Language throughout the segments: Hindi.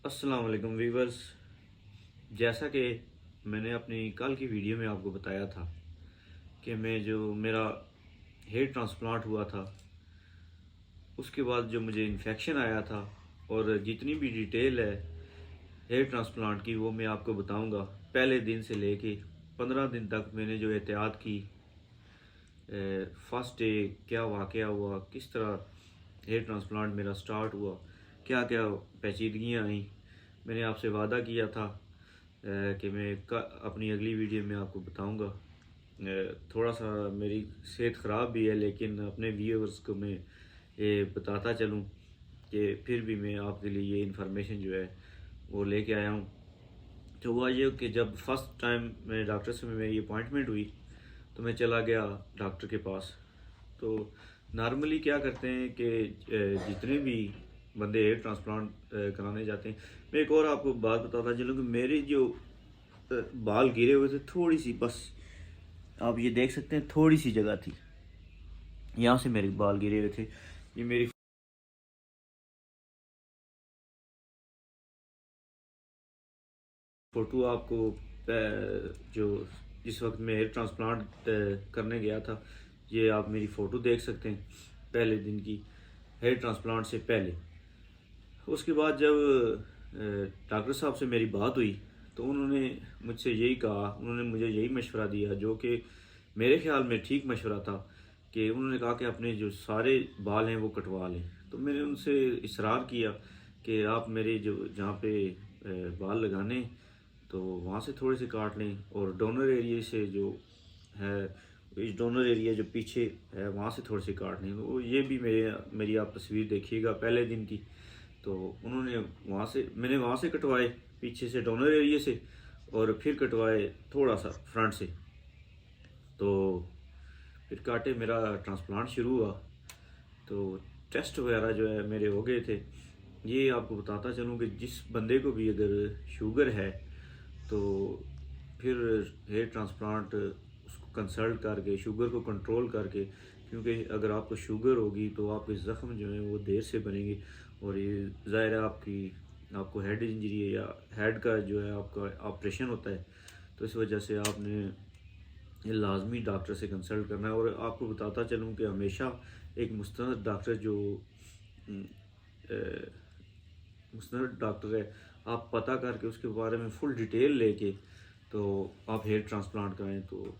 अस्सलाम वालेकुम वीवर्स। जैसा कि मैंने अपनी कल की वीडियो में आपको बताया था कि मैं जो मेरा हेयर ट्रांसप्लांट हुआ था उसके बाद जो मुझे इन्फेक्शन आया था, और जितनी भी डिटेल है हेयर ट्रांसप्लांट की वो मैं आपको बताऊंगा। पहले दिन से लेके 15 दिन तक मैंने जो एहतियात की, फर्स्ट डे क्या वाक़या हुआ, किस तरह हेयर ट्रांसप्लांट मेरा स्टार्ट हुआ, क्या क्या पेचीदगियाँ आई। मैंने आपसे वादा किया था कि मैं अपनी अगली वीडियो में आपको बताऊंगा। थोड़ा सा मेरी सेहत ख़राब भी है, लेकिन अपने व्यूअर्स को मैं ये बताता चलूँ कि फिर भी मैं आपके लिए ये इन्फॉर्मेशन जो है वो लेके आया हूँ। तो हुआ ये कि जब फर्स्ट टाइम मेरे डॉक्टर से मेरी अपॉइंटमेंट हुई तो मैं चला गया डॉक्टर के पास। तो नॉर्मली क्या करते हैं कि जितने भी बंदे हेयर ट्रांसप्लांट कराने जाते हैं, मैं एक और आपको बात बताता चलूँ कि मेरे जो बाल गिरे हुए थे, थोड़ी सी बस आप ये देख सकते हैं, थोड़ी सी जगह थी, यहाँ से मेरे बाल गिरे हुए थे। ये मेरी फ़ोटो आपको जो जिस वक्त मैं हेयर ट्रांसप्लांट करने गया था, ये आप मेरी फ़ोटो देख सकते हैं पहले दिन की, हेयर ट्रांसप्लांट से पहले। उसके बाद जब डॉक्टर साहब से मेरी बात हुई तो उन्होंने मुझसे यही कहा, उन्होंने मुझे यही मशवरा दिया जो कि मेरे ख्याल में ठीक मशवरा था, कि उन्होंने कहा कि अपने जो सारे बाल हैं वो कटवा लें। तो मैंने उनसे इसरार किया कि आप मेरे जो जहाँ पे बाल लगाने तो वहाँ से थोड़े से काट लें, और डोनर एरिया से जो है, इस डोनर एरिया जो पीछे है वहाँ से थोड़े से काट लें। वो ये भी मेरी आप तस्वीर देखिएगा पहले दिन की। तो उन्होंने मैंने वहाँ से कटवाए, पीछे से डोनर एरिया से, और फिर कटवाए थोड़ा सा फ्रंट से। तो फिर काटे, मेरा ट्रांसप्लांट शुरू हुआ। तो टेस्ट वगैरह जो है मेरे हो गए थे। ये आपको बताता चलूँ कि जिस बंदे को भी अगर शुगर है तो फिर हेयर ट्रांसप्लांट उसको कंसल्ट करके शुगर को कंट्रोल करके, क्योंकि अगर आपको शुगर होगी तो आपके ज़ख्म जो हैं वो देर से बनेंगे, और ये ज़ाहिर है आपको हेड इंजरी है या हेड का जो है आपका ऑपरेशन होता है, तो इस वजह से आपने ये लाजमी डॉक्टर से कंसल्ट करना है। और आपको बताता चलूँ कि हमेशा एक मुस्तनद डॉक्टर जो मुस्तनद डॉक्टर है, आप पता करके उसके बारे में फुल डिटेल लेके तो आप हेयर ट्रांसप्लांट कराएं। तो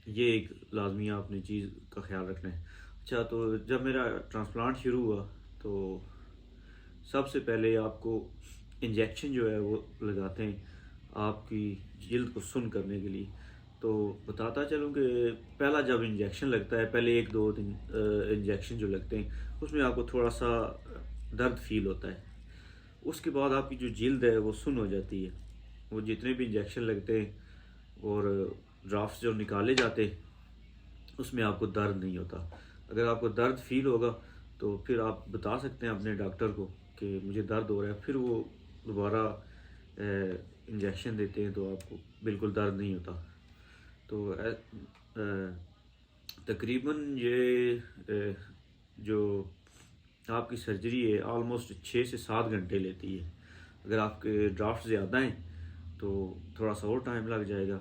ये एक लाजमी आपने चीज़ का ख्याल रखना है। अच्छा, तो जब मेरा ट्रांसप्लांट शुरू हुआ तो सबसे पहले आपको इंजेक्शन जो है वो लगाते हैं आपकी जिल्द को सुन करने के लिए। तो बताता चलूँ कि पहला जब इंजेक्शन लगता है, पहले 1-2 दिन इंजेक्शन जो लगते हैं उसमें आपको थोड़ा सा दर्द फील होता है। उसके बाद आपकी जो जिल्द है वो सुन हो जाती है। वो जितने भी इंजेक्शन लगते हैं और ड्राफ्ट जो निकाले जाते हैं उसमें आपको दर्द नहीं होता। अगर आपको दर्द फील होगा तो फिर आप बता सकते हैं अपने डॉक्टर को कि मुझे दर्द हो रहा है, फिर वो दोबारा इंजेक्शन देते हैं तो आपको बिल्कुल दर्द नहीं होता। तो तकरीबन ये जो आपकी सर्जरी है ऑलमोस्ट 6 से 7 घंटे लेती है। अगर आपके ड्राफ्ट ज़्यादा हैं तो थोड़ा सा और टाइम लग जाएगा,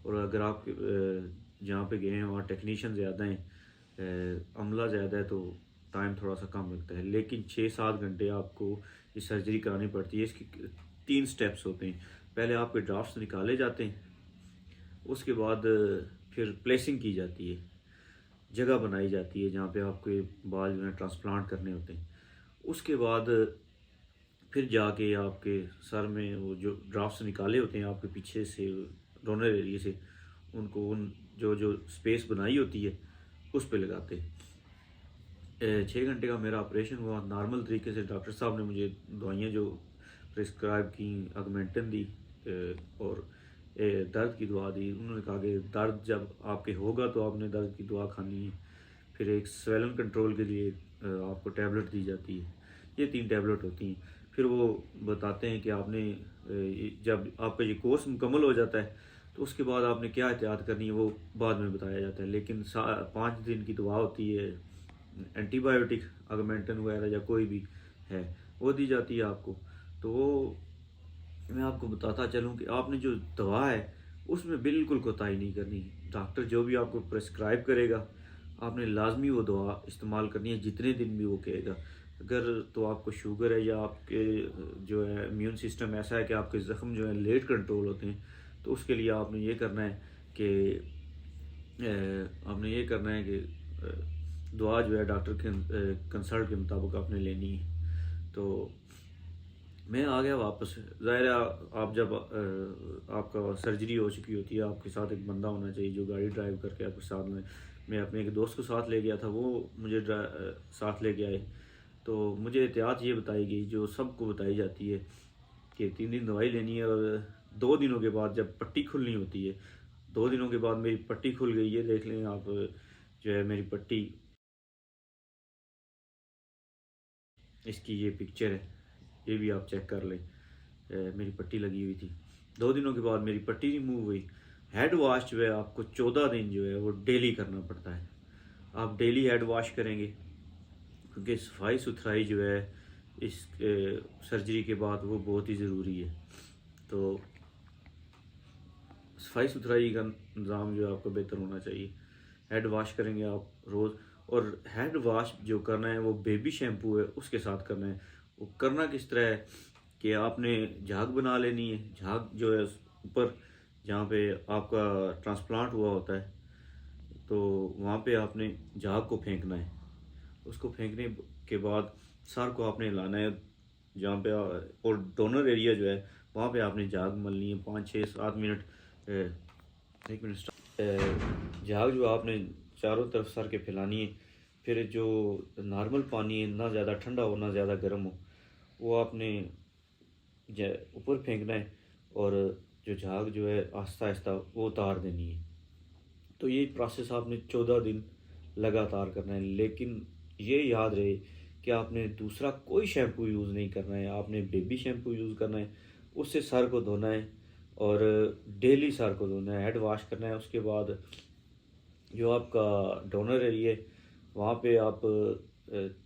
और अगर आप जहाँ पे गए हैं वहाँ टेक्नीशियन ज़्यादा हैं, अमला ज़्यादा है, तो टाइम थोड़ा सा कम लगता है। लेकिन 6-7 घंटे आपको ये सर्जरी करानी पड़ती है। इसकी 3 स्टेप्स होते हैं। पहले आपके ड्राफ्ट्स निकाले जाते हैं, उसके बाद फिर प्लेसिंग की जाती है, जगह बनाई जाती है जहाँ पे आपके बाल जो है ट्रांसप्लांट करने होते हैं। उसके बाद फिर जाके आपके सर में वो जो ड्राफ्ट्स निकाले होते हैं आपके पीछे से डोनर एरिया से, उनको उन जो जो स्पेस बनाई होती है उस पे लगाते हैं। 6 घंटे का मेरा ऑपरेशन हुआ नॉर्मल तरीके से। डॉक्टर साहब ने मुझे दवाइयाँ जो प्रिस्क्राइब की, अगमेंटन दी, और दर्द की दवा दी। उन्होंने कहा कि दर्द जब आपके होगा तो आपने दर्द की दवा खानी है। फिर एक स्वेलन कंट्रोल के लिए आपको टैबलेट दी जाती है, ये 3 टैबलेट होती हैं। फिर वो बताते हैं कि आपने जब आपका ये कोर्स मुकम्मल हो जाता है तो उसके बाद आपने क्या एहतियात करनी है वो बाद में बताया जाता है। लेकिन 5 दिन की दवा होती है, एंटीबायोटिक, अगमेंटन वगैरह या कोई भी है, वो दी जाती है आपको। तो मैं आपको बताता चलूँ कि आपने जो दवा है उसमें बिल्कुल कोताही नहीं करनी। डॉक्टर जो भी आपको प्रेस्क्राइब करेगा आपने लाजमी वो दवा इस्तेमाल करनी है जितने दिन भी वो कहेगा। अगर तो आपको शुगर है या आपके जो है इम्यून सिस्टम ऐसा है कि आपके ज़ख्म जो है लेट कंट्रोल होते हैं, तो उसके लिए आपने ये करना है कि आपने ये करना है कि दवा जो है डॉक्टर के कंसल्ट के मुताबिक आपने लेनी है। तो मैं आ गया वापस। ज़ाहिर है आप जब आपका सर्जरी हो चुकी होती है, आपके साथ एक बंदा होना चाहिए जो गाड़ी ड्राइव करके आपके साथ में। मैं अपने एक दोस्त को साथ ले गया था, वो मुझे साथ लेके आए। तो मुझे एहतियात ये बताई गई जो सबको बताई जाती है कि 3 दिन दवाई लेनी है और 2 दिनों के बाद जब पट्टी खुलनी होती है, 2 दिनों के बाद मेरी पट्टी खुल गई है। देख लें आप, जो है मेरी पट्टी, इसकी ये पिक्चर है, ये भी आप चेक कर लें। मेरी पट्टी लगी हुई थी, 2 दिनों के बाद मेरी पट्टी रिमूव हुई। हेड वॉश जो है आपको 14 दिन जो है वो डेली करना पड़ता है। आप डेली हेड वॉश करेंगे क्योंकि सफाई सुथराई जो है इस सर्जरी के बाद वो बहुत ही ज़रूरी है। तो सफाई सुथराई का निज़ाम जो है आपका बेहतर होना चाहिए। हेड वॉश करेंगे आप रोज़, और हेड वॉश जो करना है वो बेबी शैम्पू है उसके साथ करना है। वो करना किस तरह है कि आपने झाग बना लेनी है। झाग जो है ऊपर जहाँ पे आपका ट्रांसप्लांट हुआ होता है, तो वहाँ पे आपने झाग को फेंकना है। उसको फेंकने के बाद सर को आपने हिलाना है जहाँ पे और डोनर एरिया जो है वहाँ पे आपने झाग मलनी है 5 6 7 मिनट। 1 मिनट। झाग जो आपने चारों तरफ सर के फैलानी है। फिर जो नॉर्मल पानी है, ना ज़्यादा ठंडा हो ना ज़्यादा गर्म हो, वो आपने ऊपर फेंकना है और जो झाग जो है आहिस्ता आहिस्ता वो उतार देनी है। तो ये प्रोसेस आपने 14 दिन लगातार करना है। लेकिन ये याद रहे कि आपने दूसरा कोई शैम्पू यूज़ नहीं करना है, आपने बेबी शैम्पू यूज़ करना है। उससे सर को धोना है और डेली सर को धोना है, हेड वॉश करना है। उसके बाद जो आपका डोनर एरिया है वहाँ पे आप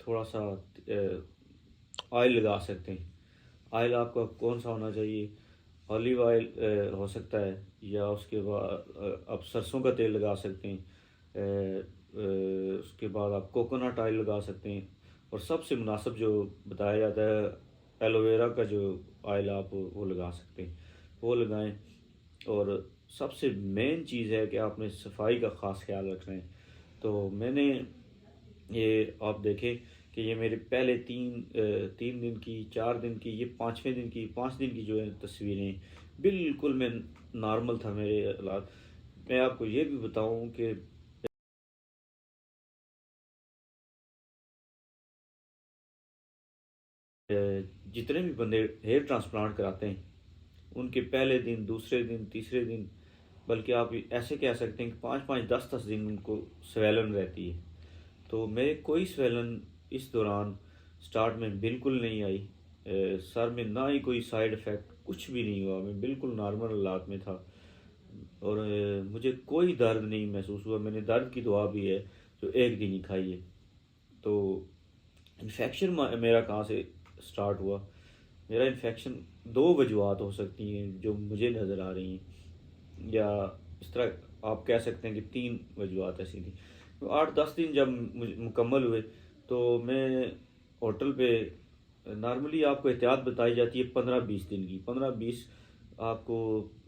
थोड़ा सा ऑयल लगा सकते हैं। ऑयल आपका कौन सा होना चाहिए? ऑलिव ऑयल हो सकता है, या उसके बाद आप सरसों का तेल लगा सकते हैं। उसके बाद आप कोकोनट ऑयल लगा सकते हैं। और सबसे मुनासिब जो बताया जाता है एलोवेरा का जो ऑयल आप वो लगा सकते हैं, वो लगाएं। और सबसे मेन चीज़ है कि आपने सफाई का ख़ास ख्याल रखना है। तो मैंने ये आप देखें कि ये मेरे पहले 3 दिन की, 4 दिन की, ये 5वें दिन की, 5 दिन की जो है तस्वीरें, बिल्कुल मैं नॉर्मल था मेरे हालात। मैं आपको ये भी बताऊं कि जितने भी बंदे हेयर ट्रांसप्लांट कराते हैं उनके पहले दिन, दूसरे दिन, तीसरे दिन, बल्कि आप ऐसे कह सकते हैं कि 5 5 10 10 दिन उनको स्वेलन रहती है। तो मेरे कोई स्वेलन इस दौरान स्टार्ट में बिल्कुल नहीं आई। सर में ना ही कोई साइड इफ़ेक्ट, कुछ भी नहीं हुआ। मैं बिल्कुल नॉर्मल हालात में था और मुझे कोई दर्द नहीं महसूस हुआ। मैंने दर्द की दवा भी है जो 1 दिन ही खाई है। तो इन्फेक्शन मेरा कहाँ से स्टार्ट हुआ? मेरा इन्फेक्शन दो वजूहत हो सकती हैं जो मुझे नज़र आ रही हैं, या इस तरह आप कह सकते हैं कि 3 वजूहत ऐसी थी। तो 8 10 दिन जब मुकम्मल हुए तो मैं होटल पे, नॉर्मली आपको एहतियात बताई जाती है 15 20 दिन की, 15 20 आपको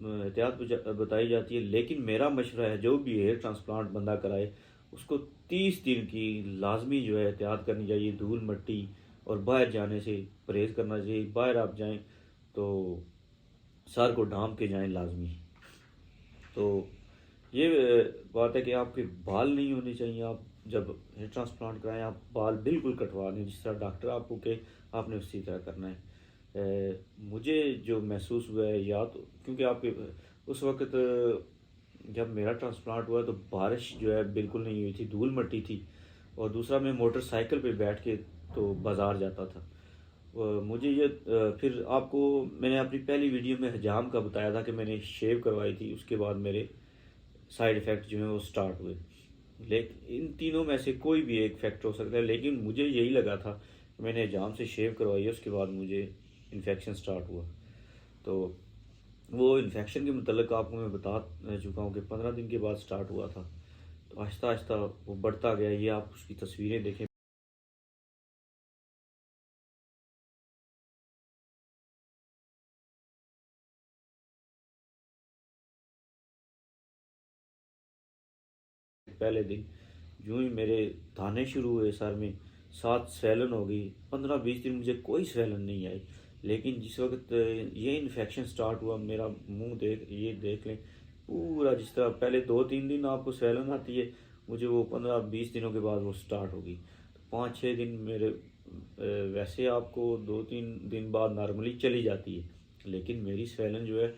एहतियात बताई जाती है। लेकिन मेरा मशवरा है जो भी हेयर ट्रांसप्लांट बंदा कराए उसको 30 दिन की लाजमी जो है एहतियात करनी चाहिए। धूल मट्टी और बाहर जाने से परहेज़ करना चाहिए। बाहर आप जाएं तो सर को ढांप के जाएं लाजमी। तो ये बात है कि आपके बाल नहीं होने चाहिए। आप जब हेयर ट्रांसप्लांट कराएं आप बाल बिल्कुल कटवा लें, जिस तरह डॉक्टर आपको कहे आपने उसी तरह करना है। मुझे जो महसूस हुआ है, या तो क्योंकि आपके उस वक्त जब मेरा ट्रांसप्लांट हुआ तो बारिश जो है बिल्कुल नहीं हुई थी, धूल मट्टी थी। और दूसरा मैं मोटरसाइकिल पे बैठ के तो बाज़ार जाता था। मुझे ये फिर आपको मैंने अपनी पहली वीडियो में हजाम का बताया था कि मैंने शेव करवाई थी, उसके बाद मेरे साइड इफ़ेक्ट जो हैं वो स्टार्ट हुए। लेकिन इन तीनों में से कोई भी एक फैक्टर हो सकता है, लेकिन मुझे यही लगा था। मैंने हजाम से शेव करवाई है, उसके बाद मुझे इन्फेक्शन स्टार्ट हुआ। तो वो इन्फेक्शन के मतलब आपको मैं बता चुका हूँ कि 15 दिन के बाद स्टार्ट हुआ था। तो आहिस्ता आहिस्ता वो बढ़ता गया। ये आप उसकी तस्वीरें देखें। पहले दिन यूं ही मेरे दाने शुरू हुए सर में, 7 स्वैलन हो गई। 15-20 दिन मुझे कोई स्वैलन नहीं आई। लेकिन जिस वक्त ये इन्फेक्शन स्टार्ट हुआ, मेरा मुंह देख लें पूरा, जिस तरह पहले 2-3 दिन आपको स्वैलन आती है, मुझे वो 15-20 दिनों के बाद वो स्टार्ट होगी। तो 5-6 दिन मेरे वैसे आपको 2-3 दिन बाद नॉर्मली चली जाती है, लेकिन मेरी स्वैलन जो है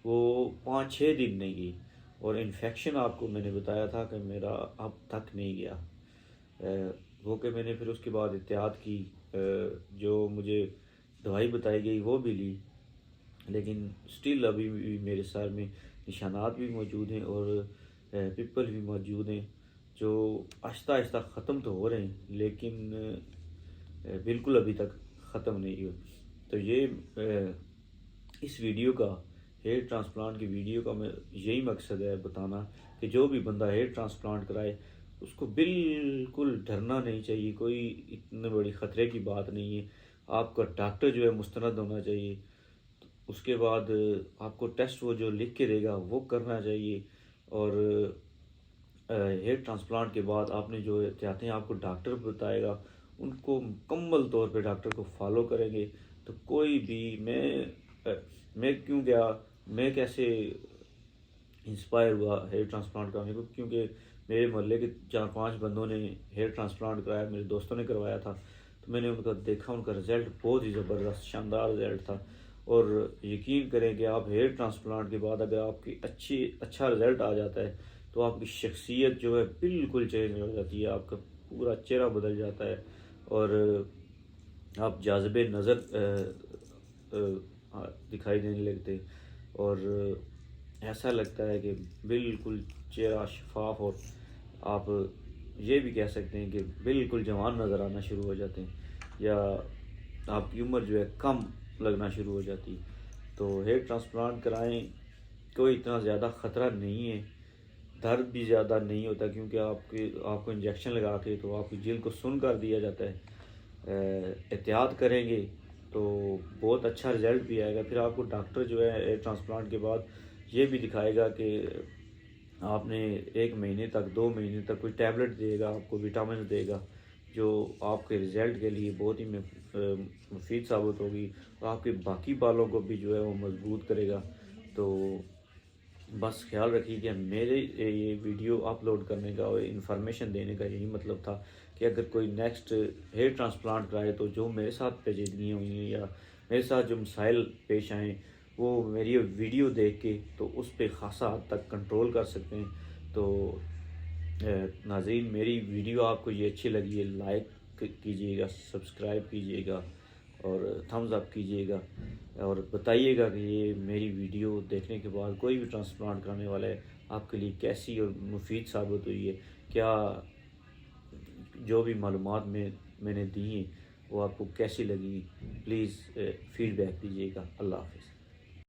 वो 5-6 दिन नहीं गई। और इन्फेक्शन आपको मैंने बताया था कि मेरा अब तक नहीं गया। वो कि मैंने फिर उसके बाद एहतियात की, जो मुझे दवाई बताई गई वो भी ली, लेकिन स्टिल अभी भी मेरे सर में निशानात भी मौजूद हैं और पिंपल भी मौजूद हैं, जो आहिस्ता आहिस्ता ख़त्म तो हो रहे हैं, लेकिन बिल्कुल अभी तक ख़त्म नहीं हुए। तो ये इस वीडियो का, हेयर ट्रांसप्लांट की वीडियो का मैं यही मकसद है बताना कि जो भी बंदा हेयर ट्रांसप्लांट कराए उसको बिल्कुल डरना नहीं चाहिए। कोई इतने बड़ी ख़तरे की बात नहीं है। आपका डॉक्टर जो है मुस्तनद होना चाहिए। उसके बाद आपको टेस्ट वो जो लिख के देगा वो करना चाहिए। और हेयर ट्रांसप्लांट के बाद आपने जो एहतियातें आपको डॉक्टर बताएगा उनको मुकम्मल तौर पे डॉक्टर को फॉलो करेंगे तो कोई भी मैं क्यों गया, मैं कैसे इंस्पायर हुआ हेयर ट्रांसप्लांट कराने को, क्योंकि मेरे मोहल्ले के 4-5 बंदों ने हेयर ट्रांसप्लांट कराया, मेरे दोस्तों ने करवाया था। तो मैंने उनका देखा, उनका रिज़ल्ट बहुत ही ज़बरदस्त शानदार रिज़ल्ट था। और यकीन करें कि आप हेयर ट्रांसप्लांट के बाद अगर आपकी अच्छा रिज़ल्ट आ जाता है तो आपकी शख्सियत जो है बिल्कुल चेंज हो जाती है, आपका पूरा चेहरा बदल जाता है और आप जाज़िबे नज़र दिखाई देने लगते और ऐसा लगता है कि बिल्कुल चेहरा शफाफ, और आप ये भी कह सकते हैं कि बिल्कुल जवान नज़र आना शुरू हो जाते हैं, या आपकी उम्र जो है कम लगना शुरू हो जाती है। तो हेयर ट्रांसप्लांट कराएं, कोई इतना ज़्यादा ख़तरा नहीं है, दर्द भी ज़्यादा नहीं होता, क्योंकि आपको इंजेक्शन लगा के तो आपकी जेल को सुन कर दिया जाता है। एहतियात करेंगे तो बहुत अच्छा रिज़ल्ट भी आएगा। फिर आपको डॉक्टर जो है हेयर ट्रांसप्लांट के बाद ये भी दिखाएगा कि आपने 1 महीने तक 2 महीने तक कोई टैबलेट देगा, आपको विटामिन देगा, जो आपके रिज़ल्ट के लिए बहुत ही मुफीद साबित होगी और आपके बाकी बालों को भी जो है वो मजबूत करेगा। तो बस ख्याल रखिए कि मेरे ये वीडियो अपलोड करने का और इन्फॉर्मेशन देने का यही मतलब था कि अगर कोई नेक्स्ट हेयर ट्रांसप्लांट कराए तो जो मेरे साथ पेचीदगियाँ हुई हैं या मेरे साथ जो मसाइल पेश आएँ वो मेरी वीडियो देख के तो उस पर ख़ासा हद तक कंट्रोल कर सकते हैं। तो नाज़रीन, मेरी वीडियो आपको ये अच्छी लगी है, लाइक कीजिएगा, सब्सक्राइब कीजिएगा और थम्स अप कीजिएगा और बताइएगा कि ये मेरी वीडियो देखने के बाद कोई भी ट्रांसप्लांट कराने वाला है आपके लिए कैसी और मुफीद साबित हुई है। क्या जो भी मालूमात मैंने दी हैं वो आपको कैसी लगी, प्लीज़ फीडबैक दीजिएगा। अल्लाह हाफ़िज़।